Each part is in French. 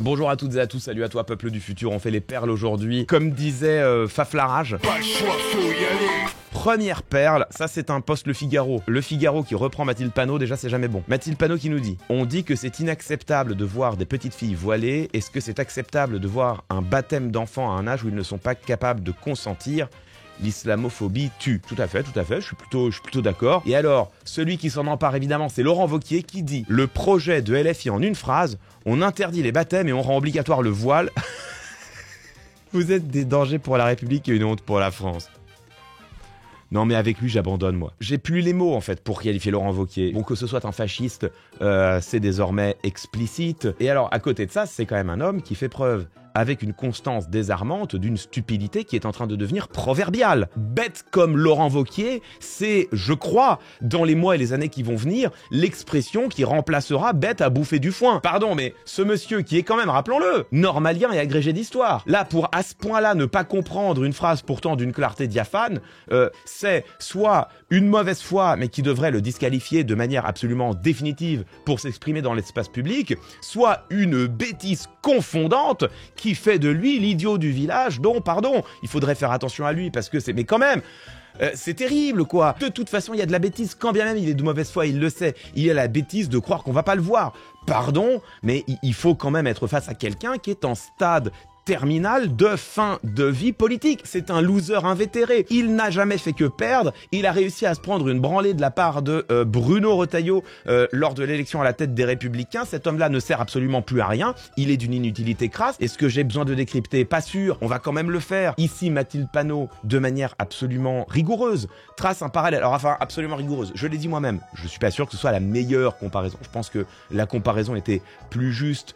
Bonjour à toutes et à tous, salut à toi peuple du futur, on fait les perles aujourd'hui. Comme disait Faflarage, pas le choix, faut y aller. Première perle, ça c'est un post Le Figaro. Le Figaro qui reprend Mathilde Panot, déjà c'est jamais bon. Mathilde Panot qui nous dit « On dit que c'est inacceptable de voir des petites filles voilées. Est-ce que c'est acceptable de voir un baptême d'enfants à un âge où ils ne sont pas capables de consentir ? L'islamophobie tue. » Tout à fait, je suis plutôt d'accord. Et alors, celui qui s'en empare évidemment, c'est Laurent Wauquiez qui dit « Le projet de LFI en une phrase, on interdit les baptêmes et on rend obligatoire le voile. » Vous êtes des dangers pour la République et une honte pour la France. Non mais avec lui j'abandonne moi. J'ai plus les mots en fait pour qualifier Laurent Wauquiez. Bon que ce soit un fasciste, c'est désormais explicite. Et alors à côté de ça, c'est quand même un homme qui fait preuve avec une constance désarmante d'une stupidité qui est en train de devenir proverbiale. Bête comme Laurent Wauquiez, c'est, je crois, dans les mois et les années qui vont venir, l'expression qui remplacera bête à bouffer du foin. Pardon, mais ce monsieur qui est quand même, rappelons-le, normalien et agrégé d'histoire. Là, pour à ce point-là ne pas comprendre une phrase pourtant d'une clarté diaphane, c'est soit une mauvaise foi, mais qui devrait le disqualifier de manière absolument définitive pour s'exprimer dans l'espace public, soit une bêtise confondante qui fait de lui l'idiot du village dont, pardon, il faudrait faire attention à lui parce que c'est... Mais quand même, c'est terrible quoi. De toute façon, il y a de la bêtise, quand bien même il est de mauvaise foi, il le sait. Il y a la bêtise de croire qu'on va pas le voir. Pardon, mais il faut quand même être face à quelqu'un qui est en stade terminal de fin de vie politique. C'est un loser invétéré. Il n'a jamais fait que perdre. Il a réussi à se prendre une branlée de la part de Bruno Retailleau lors de l'élection à la tête des Républicains. Cet homme-là ne sert absolument plus à rien. Il est d'une inutilité crasse. Est-ce que j'ai besoin de décrypter? Pas sûr. On va quand même le faire. Ici, Mathilde Panot, de manière absolument rigoureuse, trace un parallèle. Alors enfin, absolument rigoureuse. Je l'ai dit moi-même. Je suis pas sûr que ce soit la meilleure comparaison. Je pense que la comparaison était plus juste,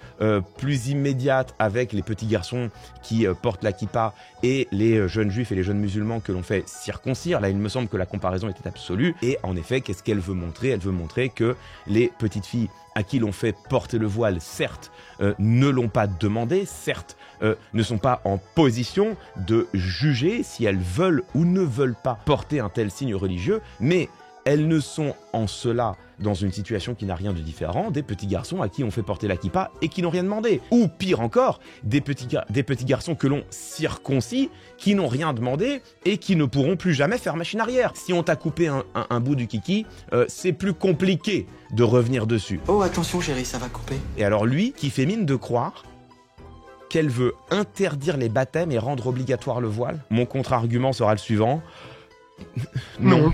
plus immédiate avec les petits garçons qui portent la kippa et les jeunes juifs et les jeunes musulmans que l'on fait circoncire. Là, il me semble que la comparaison était absolue. Et en effet, qu'est-ce qu'elle veut montrer? Elle veut montrer que les petites filles à qui l'on fait porter le voile, certes, ne l'ont pas demandé, certes, ne sont pas en position de juger si elles veulent ou ne veulent pas porter un tel signe religieux, mais elles ne sont en cela dans une situation qui n'a rien de différent des petits garçons à qui on fait porter la kippa et qui n'ont rien demandé. Ou pire encore, des petits garçons que l'on circoncis, qui n'ont rien demandé et qui ne pourront plus jamais faire machine arrière. Si on t'a coupé un bout du kiki, c'est plus compliqué de revenir dessus. Oh attention chérie, ça va couper. Et alors lui, qui fait mine de croire qu'elle veut interdire les baptêmes et rendre obligatoire le voile, mon contre-argument sera le suivant. Non.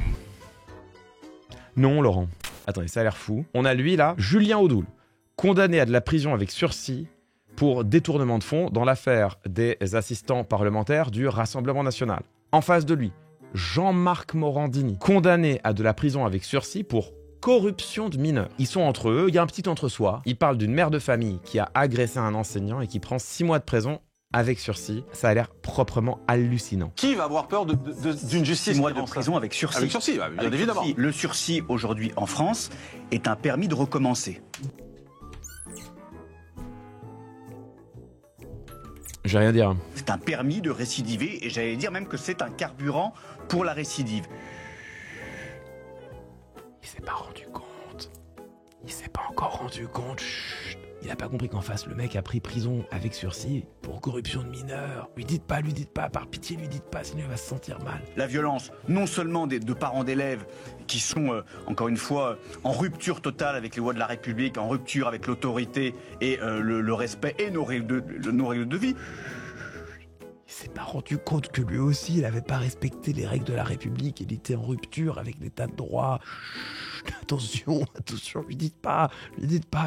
Non, Laurent. Attendez, ça a l'air fou. On a lui, là, Julien Audoul, condamné à de la prison avec sursis pour détournement de fonds dans l'affaire des assistants parlementaires du Rassemblement national. En face de lui, Jean-Marc Morandini, condamné à de la prison avec sursis pour corruption de mineurs. Ils sont entre eux, il y a un petit entre-soi. Ils parlent d'une mère de famille qui a agressé un enseignant et qui prend 6 mois de prison avec sursis. Ça a l'air proprement hallucinant. Qui va avoir peur d'une justice 6 mois de prison avec sursis. Avec sursis, bien Avec évidemment. sursis. Le sursis aujourd'hui en France est un permis de recommencer. Je vais rien dire. C'est un permis de récidiver et j'allais dire même que c'est un carburant pour la récidive. Il s'est pas rendu compte. Il s'est pas encore rendu compte. Chut. Il a pas compris qu'en face, le mec a pris prison avec sursis pour corruption de mineurs. Lui dites pas, par pitié, lui dites pas, sinon il va se sentir mal. La violence, non seulement de parents d'élèves qui sont, encore une fois, en rupture totale avec les lois de la République, en rupture avec l'autorité et le respect et nos règles de vie. Il s'est pas rendu compte que lui aussi, il avait pas respecté les règles de la République. Il était en rupture avec l'état de droit. Attention, lui dites pas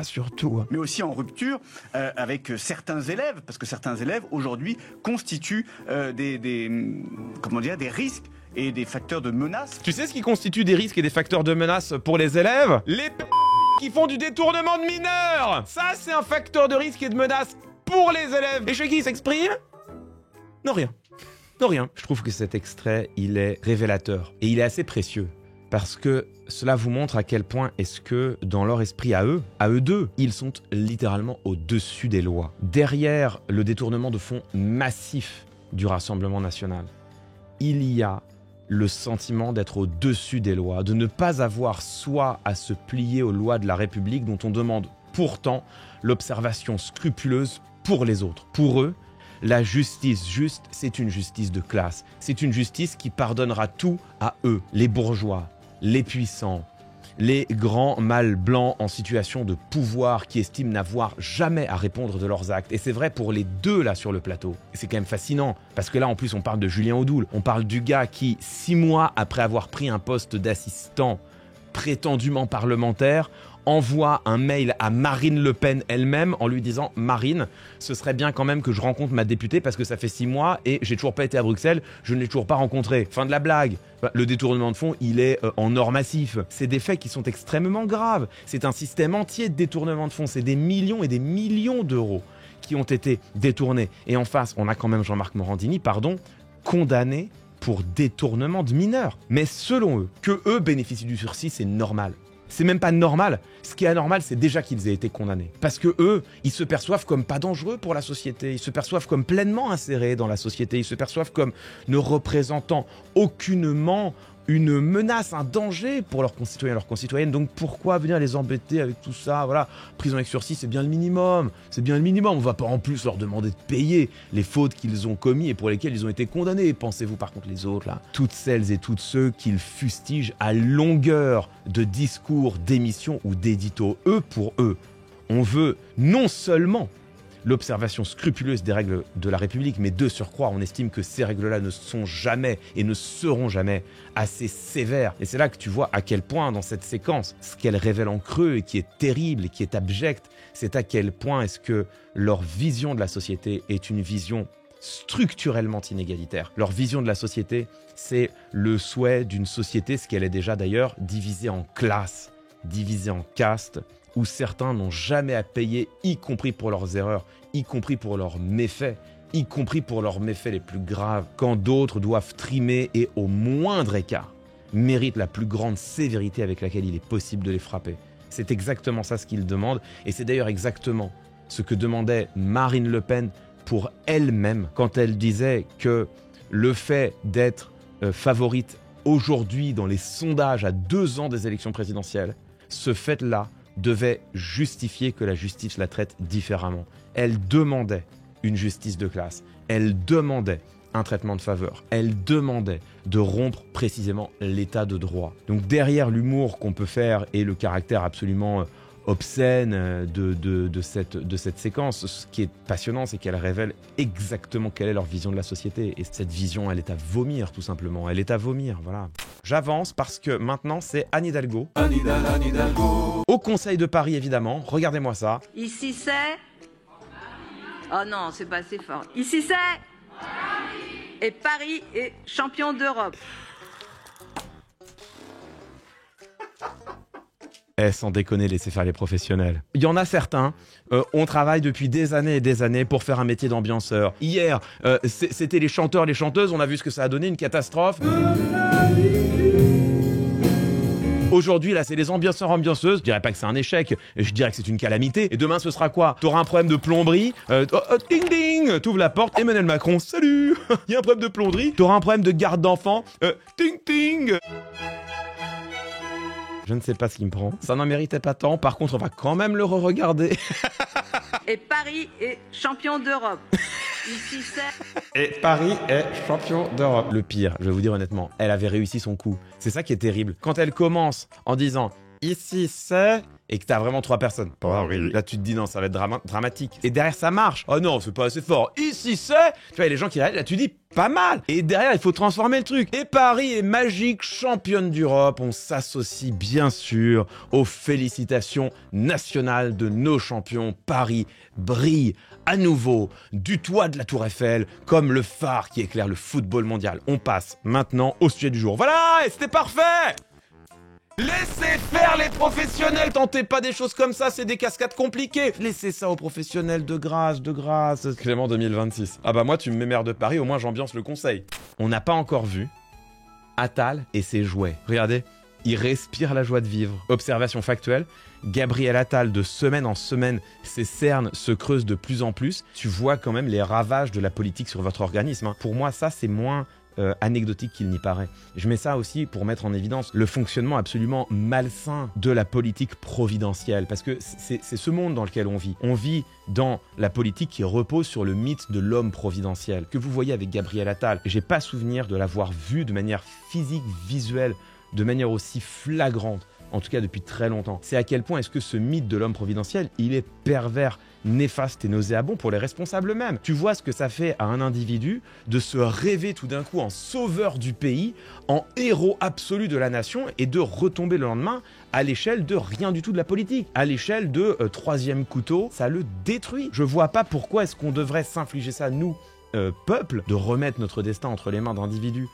surtout. Mais aussi en rupture avec certains élèves, parce que certains élèves aujourd'hui constituent des risques et des facteurs de menace. Tu sais ce qui constitue des risques et des facteurs de menace pour les élèves? Les qui font du détournement de mineurs. Ça, c'est un facteur de risque et de menace pour les élèves. Et chez qui ils s'expriment? Non, rien. Je trouve que cet extrait, il est révélateur. Et il est assez précieux. Parce que cela vous montre à quel point est-ce que, dans leur esprit à eux deux, ils sont littéralement au-dessus des lois. Derrière le détournement de fonds massif du Rassemblement national, il y a le sentiment d'être au-dessus des lois, de ne pas avoir soit à se plier aux lois de la République dont on demande pourtant l'observation scrupuleuse pour les autres. Pour eux, la justice juste, c'est une justice de classe. C'est une justice qui pardonnera tout à eux, les bourgeois, les puissants, les grands mâles blancs en situation de pouvoir qui estiment n'avoir jamais à répondre de leurs actes. Et c'est vrai pour les deux là sur le plateau. C'est quand même fascinant parce que là en plus on parle de Julien Audoul. On parle du gars qui, 6 mois après avoir pris un poste d'assistant prétendument parlementaire, envoie un mail à Marine Le Pen elle-même en lui disant « Marine, ce serait bien quand même que je rencontre ma députée parce que ça fait 6 mois et j'ai toujours pas été à Bruxelles, je ne l'ai toujours pas rencontrée. » Fin de la blague. Le détournement de fonds, il est en or massif. C'est des faits qui sont extrêmement graves. C'est un système entier de détournement de fonds. C'est des millions et des millions d'euros qui ont été détournés. Et en face, on a quand même Jean-Marc Morandini, condamné pour détournement de mineurs. Mais selon eux, que eux bénéficient du sursis, c'est normal. C'est même pas normal. Ce qui est anormal, c'est déjà qu'ils aient été condamnés. Parce que eux, ils se perçoivent comme pas dangereux pour la société. Ils se perçoivent comme pleinement insérés dans la société. Ils se perçoivent comme ne représentant aucunement une menace, un danger pour leurs concitoyens et leurs concitoyennes. Donc pourquoi venir les embêter avec tout ça? Voilà, prison avec sursis, c'est bien le minimum. C'est bien le minimum. On va pas en plus leur demander de payer les fautes qu'ils ont commises et pour lesquelles ils ont été condamnés. Pensez-vous par contre les autres là? Toutes celles et tous ceux qu'ils fustigent à longueur de discours, d'émissions ou d'éditos. Eux pour eux, on veut non seulement l'observation scrupuleuse des règles de la République, mais de surcroît, on estime que ces règles-là ne sont jamais et ne seront jamais assez sévères. Et c'est là que tu vois à quel point, dans cette séquence, ce qu'elle révèle en creux et qui est terrible et qui est abject, c'est à quel point est-ce que leur vision de la société est une vision structurellement inégalitaire. Leur vision de la société, c'est le souhait d'une société, ce qu'elle est déjà d'ailleurs, divisée en classes, divisée en castes, où certains n'ont jamais à payer, y compris pour leurs erreurs, y compris pour leurs méfaits, y compris pour leurs méfaits les plus graves, quand d'autres doivent trimer et au moindre écart méritent la plus grande sévérité avec laquelle il est possible de les frapper. C'est exactement ça ce qu'ils demandent, et c'est d'ailleurs exactement ce que demandait Marine Le Pen pour elle-même quand elle disait que le fait d'être favorite aujourd'hui dans les sondages à 2 ans des élections présidentielles, ce fait-là devait justifier que la justice la traite différemment. Elle demandait une justice de classe. Elle demandait un traitement de faveur. Elle demandait de rompre précisément l'état de droit. Donc derrière l'humour qu'on peut faire et le caractère absolument obscène de cette séquence, ce qui est passionnant, c'est qu'elle révèle exactement quelle est leur vision de la société. Et cette vision, elle est à vomir, tout simplement. Elle est à vomir, voilà. J'avance parce que maintenant, c'est Anne Hidalgo. Anne Hidalgo. Au Conseil de Paris, évidemment. Regardez-moi ça. Ici, c'est... Oh non, c'est pas assez fort. Ici, c'est... Et Paris est champion d'Europe. Sans déconner, laissez faire les professionnels. Il y en a certains, on travaille depuis des années et des années pour faire un métier d'ambianceur. Hier, c'était les chanteurs, les chanteuses, on a vu ce que ça a donné, une catastrophe. Aujourd'hui, là, c'est les ambianceurs, ambianceuses. Je dirais pas que c'est un échec, je dirais que c'est une calamité. Et demain, ce sera quoi? T'auras un problème de plomberie, ding ding, t'ouvres la porte, Emmanuel Macron, salut. Il y a un problème de plomberie. T'auras un problème de garde d'enfants, ting ting. Je ne sais pas ce qui me prend. Ça n'en méritait pas tant. Par contre, on va quand même le re-regarder. Et Paris est champion d'Europe. Ici, c'est... Et Paris est champion d'Europe. Le pire, je vais vous dire honnêtement, elle avait réussi son coup. C'est ça qui est terrible. Quand elle commence en disant « Ici, c'est... » et que t'as vraiment 3 personnes. Paris. Là, tu te dis non, ça va être dramatique. Et derrière, ça marche. Oh non, c'est pas assez fort. Ici, c'est... Tu vois, il y a les gens qui arrivent, là, tu dis pas mal. Et derrière, il faut transformer le truc. Et Paris est magique, championne d'Europe. On s'associe bien sûr aux félicitations nationales de nos champions. Paris brille à nouveau du toit de la Tour Eiffel comme le phare qui éclaire le football mondial. On passe maintenant au sujet du jour. Voilà, et c'était parfait. Laissez faire les professionnels, tentez pas des choses comme ça, c'est des cascades compliquées. Laissez ça aux professionnels, de grâce, de grâce. Clément 2026. Ah bah moi tu me mets maire de Paris, au moins j'ambiance le conseil. On n'a pas encore vu Attal et ses jouets. Regardez, il respire la joie de vivre. Observation factuelle, Gabriel Attal de semaine en semaine, ses cernes se creusent de plus en plus. Tu vois quand même les ravages de la politique sur votre organisme. Pour moi ça c'est moins anecdotique qu'il n'y paraît. Je mets ça aussi pour mettre en évidence le fonctionnement absolument malsain de la politique providentielle, parce que c'est ce monde dans lequel on vit. On vit dans la politique qui repose sur le mythe de l'homme providentiel, que vous voyez avec Gabriel Attal. J'ai pas souvenir de l'avoir vu de manière physique, visuelle, de manière aussi flagrante, en tout cas depuis très longtemps. C'est à quel point est-ce que ce mythe de l'homme providentiel, il est pervers, néfaste et nauséabond pour les responsables eux-mêmes. Tu vois ce que ça fait à un individu de se rêver tout d'un coup en sauveur du pays, en héros absolu de la nation, et de retomber le lendemain à l'échelle de rien du tout de la politique, à l'échelle de troisième couteau, ça le détruit. Je vois pas pourquoi est-ce qu'on devrait s'infliger ça, nous, peuple, de remettre notre destin entre les mains d'individus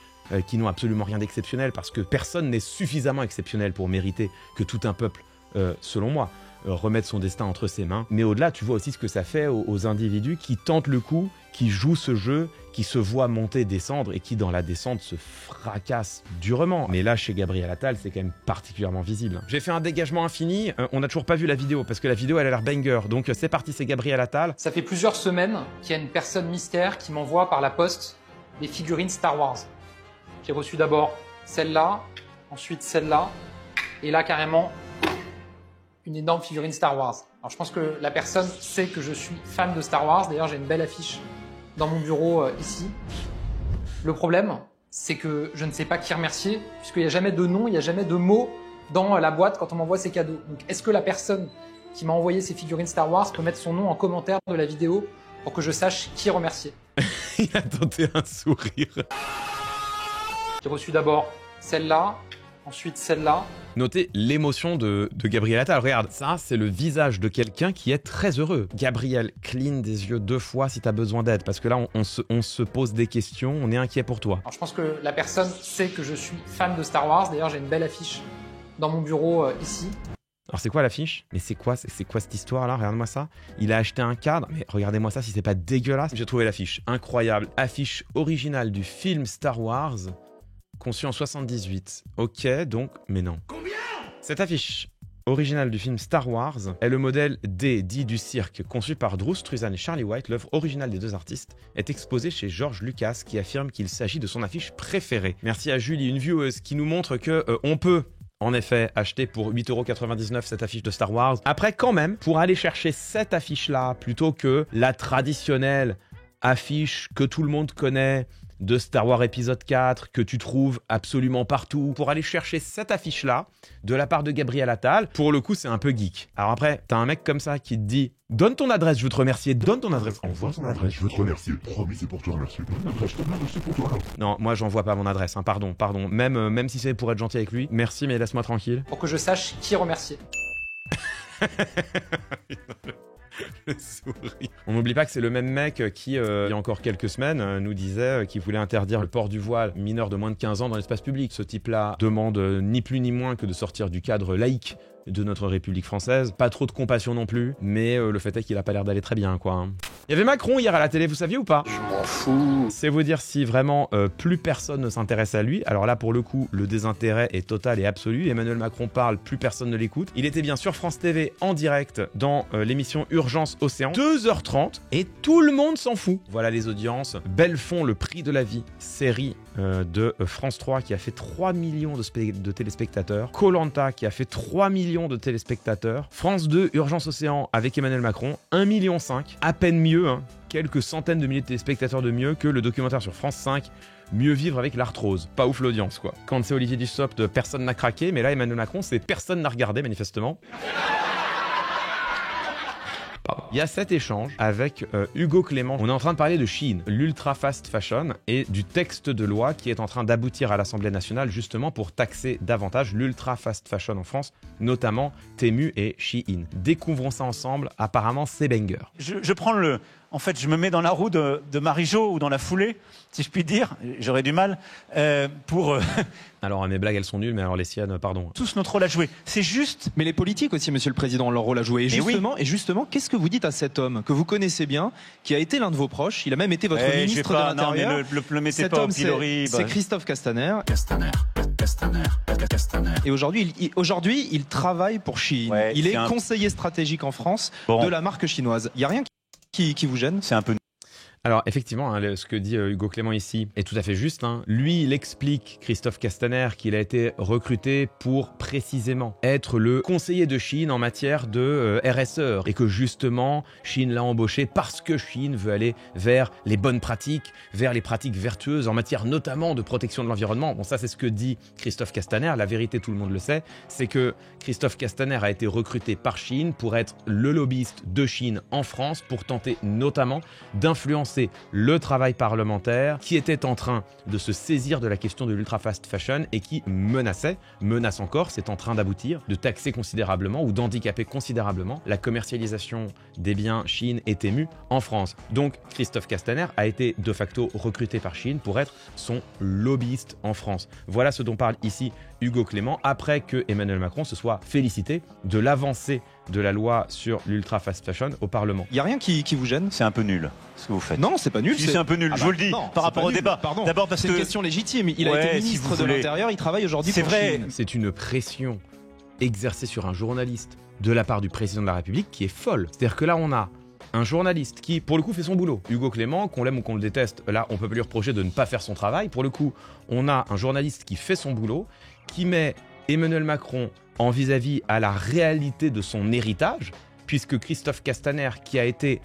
qui n'ont absolument rien d'exceptionnel, parce que personne n'est suffisamment exceptionnel pour mériter que tout un peuple, selon moi, remette son destin entre ses mains. Mais au-delà, tu vois aussi ce que ça fait aux individus qui tentent le coup, qui jouent ce jeu, qui se voient monter, descendre, et qui, dans la descente, se fracassent durement. Mais là, chez Gabriel Attal, c'est quand même particulièrement visible. J'ai fait un dégagement infini, on n'a toujours pas vu la vidéo, parce que la vidéo, elle a l'air banger. Donc c'est parti, c'est Gabriel Attal. Ça fait plusieurs semaines qu'il y a une personne mystère qui m'envoie par la poste des figurines Star Wars. J'ai reçu d'abord celle-là, ensuite celle-là, et là carrément une énorme figurine Star Wars. Alors je pense que la personne sait que je suis fan de Star Wars, d'ailleurs j'ai une belle affiche dans mon bureau ici. Le problème, c'est que je ne sais pas qui remercier, puisqu'il n'y a jamais de nom, il n'y a jamais de mots dans la boîte quand on m'envoie ces cadeaux. Donc est-ce que la personne qui m'a envoyé ces figurines Star Wars peut mettre son nom en commentaire de la vidéo pour que je sache qui remercier? Il a tenté un sourire. J'ai reçu d'abord celle-là, ensuite celle-là. Notez l'émotion de Gabriel Attal. Regarde, ça, c'est le visage de quelqu'un qui est très heureux. Gabriel, cligne des yeux 2 fois si t'as besoin d'aide, parce que là, on se pose des questions, on est inquiet pour toi. Alors je pense que la personne sait que je suis fan de Star Wars, d'ailleurs j'ai une belle affiche dans mon bureau ici. Alors c'est quoi l'affiche? Mais c'est quoi cette histoire-là? Regarde-moi ça. Il a acheté un cadre, mais regardez-moi ça si c'est pas dégueulasse. J'ai trouvé l'affiche, incroyable. Affiche originale du film Star Wars, conçu en 78. Ok, donc, mais non. Combien? Cette affiche originale du film Star Wars est le modèle D, dit du cirque, conçu par Drew Struzan et Charlie White. L'œuvre originale des 2 artistes est exposée chez George Lucas, qui affirme qu'il s'agit de son affiche préférée. Merci à Julie, une vieweuse, qui nous montre que on peut en effet acheter pour 8,99 € cette affiche de Star Wars. Après, quand même, pour aller chercher cette affiche-là, plutôt que la traditionnelle affiche que tout le monde connaît de Star Wars épisode 4, que tu trouves absolument partout, pour aller chercher cette affiche-là, de la part de Gabriel Attal, pour le coup, c'est un peu geek. Alors après, t'as un mec comme ça qui te dit « Donne ton adresse, je veux te remercier, donne ton adresse. » Envoie ton adresse, je veux te remercier. Promis, c'est pour te remercier. Donne l'adresse, c'est pour toi. Non, moi, j'envoie pas mon adresse, hein. Pardon. Même si c'est pour être gentil avec lui, merci, mais laisse-moi tranquille. Pour que je sache qui remercier. Le sourire. On n'oublie pas que c'est le même mec qui, il y a encore quelques semaines, nous disait qu'il voulait interdire le port du voile mineur de moins de 15 ans dans l'espace public. Ce type-là demande ni plus ni moins que de sortir du cadre laïque de notre République française. Pas trop de compassion non plus, mais le fait est qu'il a pas l'air d'aller très bien, quoi. Hein. Il y avait Macron hier à la télé, vous saviez ou pas? Je m'en fous. C'est vous dire si vraiment plus personne ne s'intéresse à lui. Alors là, pour le coup, le désintérêt est total et absolu. Emmanuel Macron parle, plus personne ne l'écoute. Il était bien sur France TV en direct dans l'émission Urgence Océan, 2h30, et tout le monde s'en fout. Voilà les audiences. Belfond, le prix de la vie, série de France 3 qui a fait 3 millions de téléspectateurs. Koh-Lanta qui a fait 3 millions de téléspectateurs. France 2, Urgence Océan avec Emmanuel Macron, 1,5 million. À peine mieux, hein. Quelques centaines de milliers de téléspectateurs de mieux que le documentaire sur France 5, Mieux vivre avec l'arthrose. Pas ouf l'audience, quoi. Quand c'est Olivier Dussopt de personne n'a craqué, mais là Emmanuel Macron, c'est personne n'a regardé manifestement. Il y a cet échange avec Hugo Clément. On est en train de parler de Shein, l'ultra fast fashion, et du texte de loi qui est en train d'aboutir à l'Assemblée nationale justement pour taxer davantage l'ultra fast fashion en France, notamment Temu et Shein. Découvrons ça ensemble, apparemment c'est banger. Je prends le... En fait, je me mets dans la roue de Marie-Jo ou dans la foulée, si je puis dire. J'aurais du mal pour... Alors mes blagues elles sont nulles, mais alors les siennes, pardon. Tous notre rôle à jouer. C'est juste... Mais les politiques aussi, Monsieur le Président, ont leur rôle à jouer. Et justement, qu'est-ce que vous dites à cet homme que vous connaissez bien, qui a été l'un de vos proches, il a même été votre ministre de l'Intérieur. Non, mais le mettez cet pas homme, au pilori. C'est Christophe Castaner. Et aujourd'hui, il travaille pour Shein. Ouais, il est conseiller stratégique en France de la marque chinoise. Il n'y a rien qui vous gêne? C'est un peu... Alors effectivement, hein, ce que dit Hugo Clément ici est tout à fait juste. Hein. Lui, il explique, Christophe Castaner, qu'il a été recruté pour précisément être le conseiller de Chine en matière de RSE et que justement, Chine l'a embauché parce que Chine veut aller vers les bonnes pratiques, vers les pratiques vertueuses en matière notamment de protection de l'environnement. Bon, ça c'est ce que dit Christophe Castaner. La vérité, tout le monde le sait, c'est que Christophe Castaner a été recruté par Chine pour être le lobbyiste de Chine en France pour tenter notamment d'influencer le travail parlementaire qui était en train de se saisir de la question de l'ultra fast fashion et qui menace encore, c'est en train d'aboutir, de taxer considérablement ou d'handicaper considérablement la commercialisation des biens Chine et Temu en France. Donc Christophe Castaner a été de facto recruté par Chine pour être son lobbyiste en France. Voilà ce dont parle ici Hugo Clément après que Emmanuel Macron se soit félicité de l'avancée de la loi sur l'ultra fast fashion au Parlement. Il n'y a rien qui vous gêne? C'est un peu nul ce que vous faites. Non, c'est pas nul. C'est un peu nul, je vous le dis, par rapport au débat. D'abord parce que c'est une question légitime. Il a été ministre de l'Intérieur, il travaille aujourd'hui pour Chine. C'est une pression exercée sur un journaliste de la part du président de la République qui est folle. C'est-à-dire que là, on a un journaliste qui, pour le coup, fait son boulot. Hugo Clément, qu'on l'aime ou qu'on le déteste, là, on peut lui reprocher de ne pas faire son travail. Pour le coup, on a un journaliste qui fait son boulot, qui met Emmanuel Macron en vis-à-vis à la réalité de son héritage, puisque Christophe Castaner, qui a été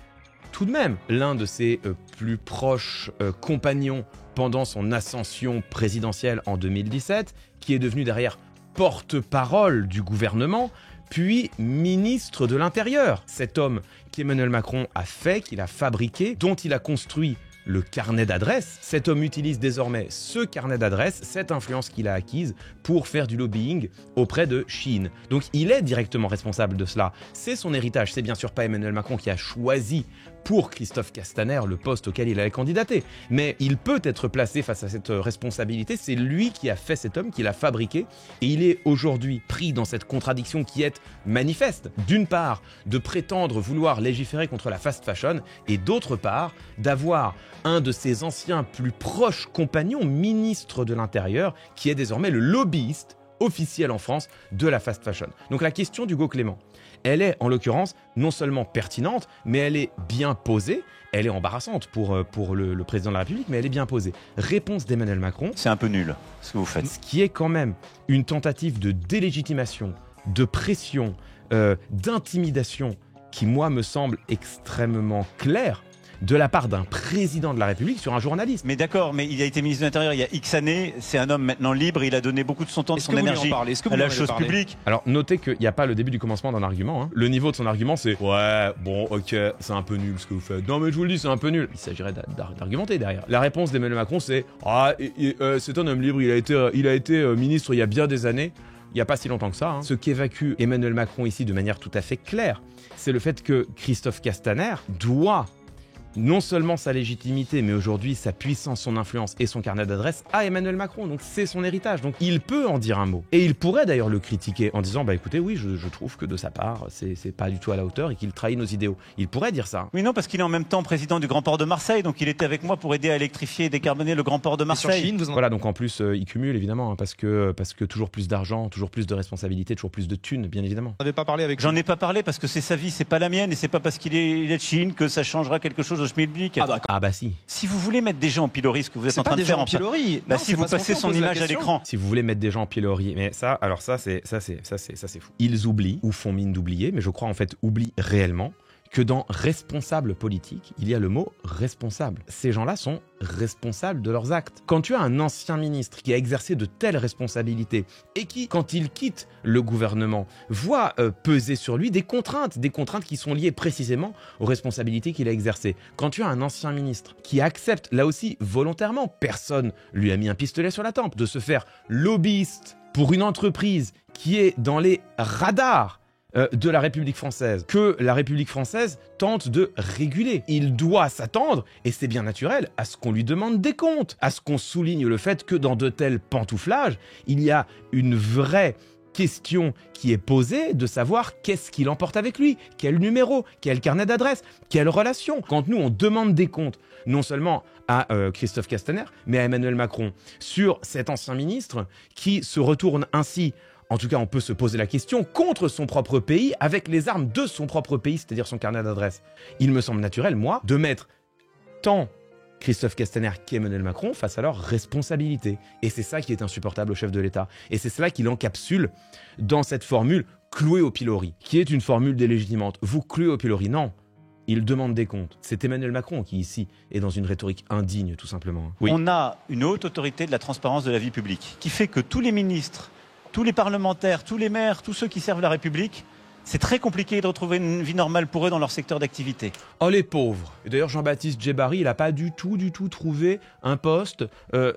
tout de même l'un de ses plus proches compagnons pendant son ascension présidentielle en 2017, qui est devenu derrière porte-parole du gouvernement, puis ministre de l'Intérieur. Cet homme qu'Emmanuel Macron a fait, qu'il a fabriqué, dont il a construit le carnet d'adresses. Cet homme utilise désormais ce carnet d'adresses, cette influence qu'il a acquise pour faire du lobbying auprès de Chine. Donc il est directement responsable de cela. C'est son héritage. C'est bien sûr pas Emmanuel Macron qui a choisi pour Christophe Castaner le poste auquel il allait candidater. Mais il peut être placé face à cette responsabilité. C'est lui qui a fait cet homme, qui l'a fabriqué. Et il est aujourd'hui pris dans cette contradiction qui est manifeste. D'une part, de prétendre vouloir légiférer contre la fast fashion et d'autre part, d'avoir un de ses anciens plus proches compagnons, ministre de l'Intérieur, qui est désormais le lobbyiste officiel en France de la fast fashion. Donc la question d'Hugo Clément, elle est en l'occurrence non seulement pertinente, mais elle est bien posée. Elle est embarrassante pour le président de la République, mais elle est bien posée. Réponse d'Emmanuel Macron. C'est un peu nul ce que vous faites. Ce qui est quand même une tentative de délégitimation, de pression, d'intimidation, qui moi me semble extrêmement claire, de la part d'un président de la République sur un journaliste. Mais d'accord, mais il a été ministre de l'Intérieur il y a X années, c'est un homme maintenant libre, il a donné beaucoup de son temps, de son énergie à la chose publique. Alors notez qu'il n'y a pas le début du commencement d'un argument. Hein. Le niveau de son argument c'est « Ouais, bon, ok, c'est un peu nul ce que vous faites. Non mais je vous le dis, c'est un peu nul. » Il s'agirait d'argumenter derrière. La réponse d'Emmanuel Macron c'est « Ah, c'est un homme libre, il a été ministre il y a bien des années. » Il n'y a pas si longtemps que ça. Hein. Ce qu'évacue Emmanuel Macron ici de manière tout à fait claire, c'est le fait que Christophe Castaner doit non seulement sa légitimité, mais aujourd'hui sa puissance, son influence et son carnet d'adresses à Emmanuel Macron. Donc c'est son héritage. Donc il peut en dire un mot. Et il pourrait d'ailleurs le critiquer en disant, bah écoutez, oui, je trouve que de sa part, c'est pas du tout à la hauteur et qu'il trahit nos idéaux. Il pourrait dire ça. Oui, non, parce qu'il est en même temps président du Grand Port de Marseille, donc il était avec moi pour aider à électrifier et décarboner le Grand Port de Marseille. Chine, voilà, donc en plus, il cumule évidemment, hein, parce que toujours plus d'argent, toujours plus de responsabilités, toujours plus de thunes, bien évidemment. Vous n'avez pas parlé avec lui? J'en ai pas parlé parce que c'est sa vie, c'est pas la mienne, et c'est pas parce qu'il est de Chine que ça changera quelque chose au schmilblick. Ah bah si. Si vous voulez mettre des gens en pilori, ce que vous êtes en train de faire, bah si vous passez son image à l'écran. Si vous voulez mettre des gens en pilori, mais ça, alors ça c'est fou. Ils oublient ou font mine d'oublier, mais je crois en fait oublient réellement que dans responsable politique, il y a le mot responsable. Ces gens-là sont responsables de leurs actes. Quand tu as un ancien ministre qui a exercé de telles responsabilités et qui, quand il quitte le gouvernement, voit peser sur lui des contraintes qui sont liées précisément aux responsabilités qu'il a exercées. Quand tu as un ancien ministre qui accepte, là aussi volontairement, personne lui a mis un pistolet sur la tempe, de se faire lobbyiste pour une entreprise qui est dans les radars de la République française, que la République française tente de réguler. Il doit s'attendre, et c'est bien naturel, à ce qu'on lui demande des comptes, à ce qu'on souligne le fait que dans de tels pantouflages, il y a une vraie question qui est posée de savoir qu'est-ce qu'il emporte avec lui, quel numéro, quel carnet d'adresse, quelle relation. Quand nous, on demande des comptes, non seulement à Christophe Castaner, mais à Emmanuel Macron, sur cet ancien ministre qui se retourne ainsi. En tout cas, on peut se poser la question contre son propre pays, avec les armes de son propre pays, c'est-à-dire son carnet d'adresse. Il me semble naturel, moi, de mettre tant Christophe Castaner qu'Emmanuel Macron face à leurs responsabilités. Et c'est ça qui est insupportable au chef de l'État. Et c'est cela qu'il encapsule dans cette formule clouée au pilori, qui est une formule délégitimante. Vous clouez au pilori, non. Il demande des comptes. C'est Emmanuel Macron qui, ici, est dans une rhétorique indigne, tout simplement. Oui. On a une haute autorité de la transparence de la vie publique, qui fait que tous les ministres, tous les parlementaires, tous les maires, tous ceux qui servent la République, c'est très compliqué de retrouver une vie normale pour eux dans leur secteur d'activité. Oh les pauvres. Et d'ailleurs Jean-Baptiste Djebbari, il n'a pas du tout trouvé un poste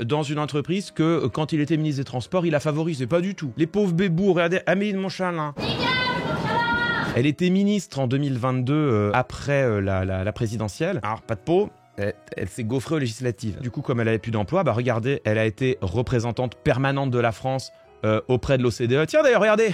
dans une entreprise que quand il était ministre des Transports, il a favorisé. Pas du tout. Les pauvres bébous, regardez Amélie de Montchalin. Elle était ministre en 2022 après la présidentielle. Alors pas de peau. Elle s'est gaufrée aux législatives. Du coup, comme elle n'avait plus d'emploi, regardez, elle a été représentante permanente de la France auprès de l'OCDE. Tiens d'ailleurs, regardez,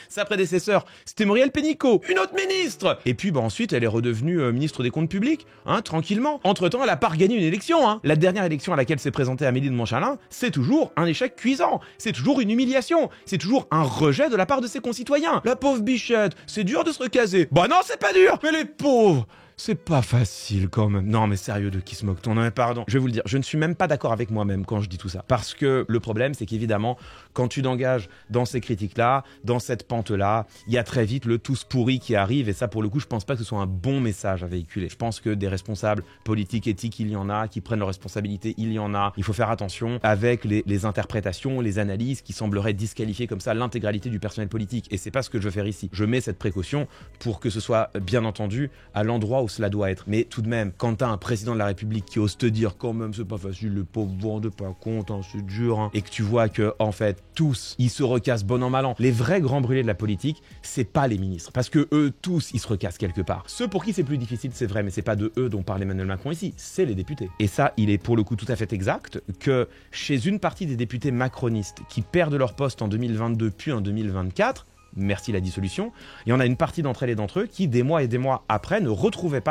sa prédécesseur, c'était Muriel Pénicaud, une autre ministre. Et puis ensuite, elle est redevenue ministre des Comptes Publics, tranquillement. Entre-temps, elle n'a pas regagné une élection. La dernière élection à laquelle s'est présentée Amélie de Montchalin, c'est toujours un échec cuisant. C'est toujours une humiliation. C'est toujours un rejet de la part de ses concitoyens. La pauvre bichette, c'est dur de se recaser. Bah non, c'est pas dur. Mais les pauvres, c'est pas facile quand même. Non mais sérieux, de qui se moque-t-on? Non mais pardon. Je vais vous le dire, je ne suis même pas d'accord avec moi-même quand je dis tout ça. Parce que le problème, c'est qu'évidemment, quand tu t'engages dans ces critiques-là, dans cette pente-là, il y a très vite le tous pourri qui arrive. Et ça, pour le coup, je pense pas que ce soit un bon message à véhiculer. Je pense que des responsables politiques, éthiques, il y en a, qui prennent leurs responsabilités, il y en a. Il faut faire attention avec les interprétations, les analyses qui sembleraient disqualifier comme ça l'intégralité du personnel politique. Et c'est pas ce que je veux faire ici. Je mets cette précaution pour que ce soit bien entendu à l'endroit où cela doit être. Mais tout de même, quand t'as un président de la République qui ose te dire quand même c'est pas facile, le pauvre vous rendez pas compte, c'est dur, et que tu vois que en fait tous ils se recassent bon an mal an. Les vrais grands brûlés de la politique, c'est pas les ministres, parce que eux tous ils se recassent quelque part. Ceux pour qui c'est plus difficile, c'est vrai, mais c'est pas de eux dont parle Emmanuel Macron ici, c'est les députés. Et ça, il est pour le coup tout à fait exact que chez une partie des députés macronistes qui perdent leur poste en 2022 puis en 2024, merci la dissolution, il y en a une partie d'entre elles et d'entre eux qui, des mois et des mois après, ne retrouvaient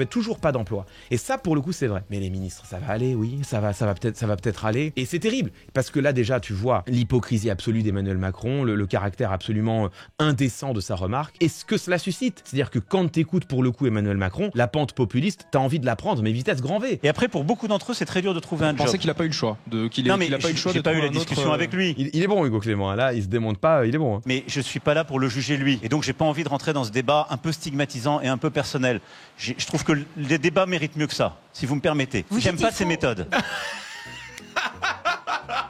toujours pas d'emploi. Et ça, pour le coup, c'est vrai. Mais les ministres, ça va aller, oui, ça va peut-être aller. Et c'est terrible, parce que là, déjà, tu vois l'hypocrisie absolue d'Emmanuel Macron, le caractère absolument indécent de sa remarque, et ce que cela suscite. C'est-à-dire que quand t'écoutes, pour le coup, Emmanuel Macron, la pente populiste, t'as envie de la prendre, mais vitesse grand V. Et après, pour beaucoup d'entre eux, c'est très dur de trouver un job. Je pensais qu'il n'a pas eu le choix. J'ai pas eu la discussion avec lui. Il est bon, Hugo Clément, là, il se démonte pas, il est bon. Mais je suis pas là pour le juger lui. Et donc, j'ai pas envie de rentrer dans ce débat un peu stigmatisant et un peu personnel. Je trouve que les débats méritent mieux que ça, si vous me permettez. J'aime pas ces méthodes.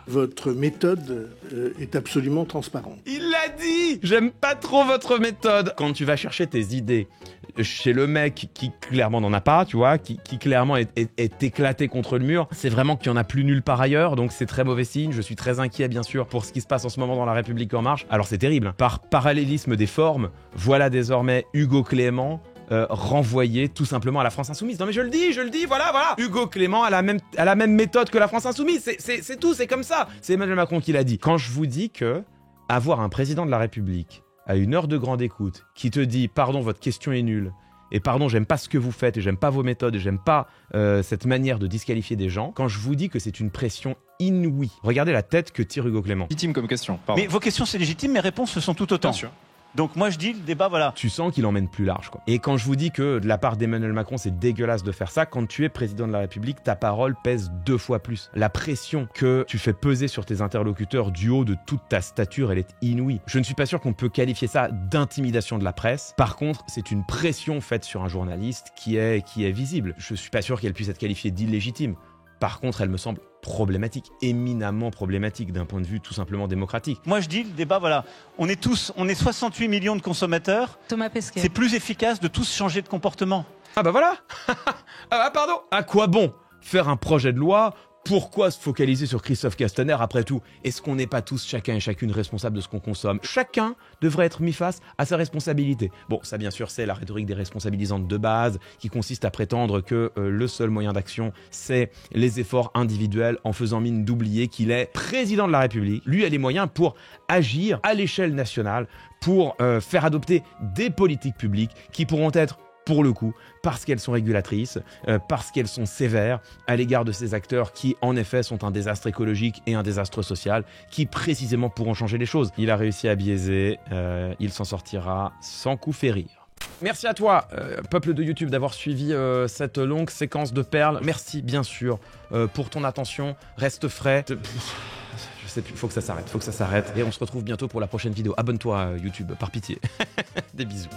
Votre méthode est absolument transparente. Il l'a dit! J'aime pas trop votre méthode. Quand tu vas chercher tes idées chez le mec qui clairement n'en a pas, tu vois, qui clairement est éclaté contre le mur, c'est vraiment qu'il y en a plus nulle part ailleurs, donc c'est très mauvais signe. Je suis très inquiet, bien sûr, pour ce qui se passe en ce moment dans la République En Marche. Alors c'est terrible. Par parallélisme des formes, voilà désormais Hugo Clément renvoyé tout simplement à la France Insoumise. Non mais je le dis, voilà. Hugo Clément a la même méthode que la France Insoumise. C'est tout, c'est comme ça. C'est Emmanuel Macron qui l'a dit. Quand je vous dis que avoir un président de la République à une heure de grande écoute qui te dit pardon, votre question est nulle, et pardon, j'aime pas ce que vous faites, et j'aime pas vos méthodes, et j'aime pas cette manière de disqualifier des gens, quand je vous dis que c'est une pression inouïe, regardez la tête que tire Hugo Clément. Légitime comme question. Pardon. Mais vos questions c'est légitime, mes réponses ce sont tout autant. Bien sûr. Donc moi je dis, le débat, voilà. Tu sens qu'il emmène plus large, quoi. Et quand je vous dis que de la part d'Emmanuel Macron, c'est dégueulasse de faire ça, quand tu es président de la République, ta parole pèse 2 fois plus. La pression que tu fais peser sur tes interlocuteurs du haut de toute ta stature, elle est inouïe. Je ne suis pas sûr qu'on peut qualifier ça d'intimidation de la presse. Par contre, c'est une pression faite sur un journaliste qui est visible. Je suis pas sûr qu'elle puisse être qualifiée d'illégitime. Par contre, elle me semble problématique, éminemment problématique d'un point de vue tout simplement démocratique. Moi je dis, le débat, voilà, on est 68 millions de consommateurs. Thomas Pesquet. C'est plus efficace de tous changer de comportement. Ah bah voilà. Ah pardon. À quoi bon faire un projet de loi? Pourquoi se focaliser sur Christophe Castaner après tout? Est-ce qu'on n'est pas tous, chacun et chacune, responsables de ce qu'on consomme? Chacun devrait être mis face à sa responsabilité. Bon, ça bien sûr, c'est la rhétorique des responsabilisantes de base, qui consiste à prétendre que le seul moyen d'action, c'est les efforts individuels, en faisant mine d'oublier qu'il est président de la République. Lui a les moyens pour agir à l'échelle nationale, pour faire adopter des politiques publiques qui pourront être, pour le coup, parce qu'elles sont régulatrices, parce qu'elles sont sévères à l'égard de ces acteurs qui, en effet, sont un désastre écologique et un désastre social, qui précisément pourront changer les choses. Il a réussi à biaiser, il s'en sortira sans coup férir. Merci à toi, peuple de YouTube, d'avoir suivi cette longue séquence de perles. Merci bien sûr pour ton attention. Reste frais. Je sais plus, faut que ça s'arrête. Et on se retrouve bientôt pour la prochaine vidéo. Abonne-toi YouTube, par pitié. Des bisous.